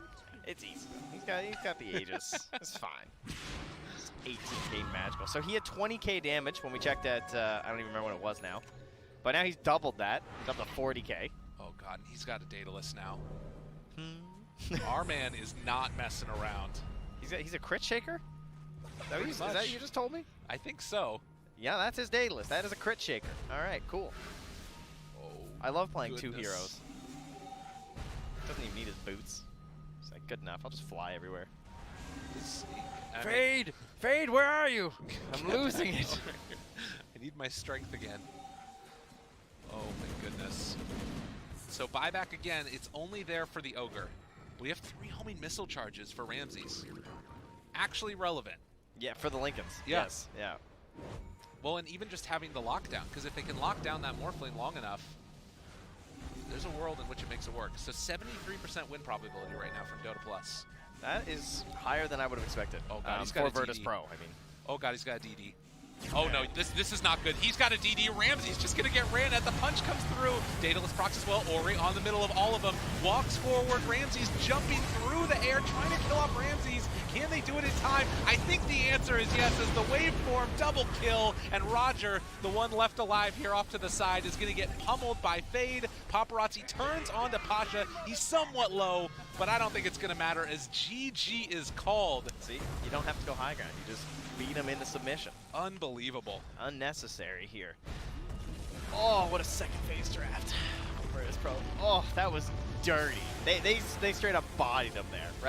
It's easy. He's got the Aegis. It's fine. It's 18k magical. So he had 20k damage when we checked at, I don't even remember what it was now. But now he's doubled that. He's up to 40k. Oh, God, and he's got a Daedalus now. Our man is not messing around. He's a crit shaker? Is that what you just told me? I think so. Yeah, that's his Daedalus. That is a crit shaker. All right, cool. Oh, I love playing two goodness. heroes. Doesn't even need his boots. It's like good enough. I'll just fly everywhere. Fade! Fade, where are you? I'm losing it. I need my strength again. Oh my goodness. So buyback again, it's only there for the Ogre. We have 3 homing missile charges for Ramses. Actually relevant. Yeah, for the Lincolns. Yeah. Yes. Yeah. Well, and even just having the lockdown, because if they can lock down that Morphling long enough, there's a world in which it makes it work. So 73% win probability right now from Dota Plus. That is higher than I would have expected. Oh god, he's got a for Virtus DD. Pro, I mean. Oh god, he's got a DD. Oh no, this is not good. He's got a DD. Ramsey's just gonna get ran at. The punch comes through. Daedalus procs as well. Ori on the middle of all of them. Walks forward. Ramsey's jumping through the air, trying to kill off Ramsey's. Can they do it in time? I think the answer is yes, as the waveform double kill. And Roger, the one left alive here off to the side, is gonna get pummeled by Fade. Paparazzi turns onto Pasha. He's somewhat low, but I don't think it's gonna matter as GG is called. See, you don't have to go high ground. You just beat him into submission. Unbelievable. Unnecessary here. Oh, what a second phase draft. Virtus Pro. Oh, that was dirty. They straight up bodied him there, right?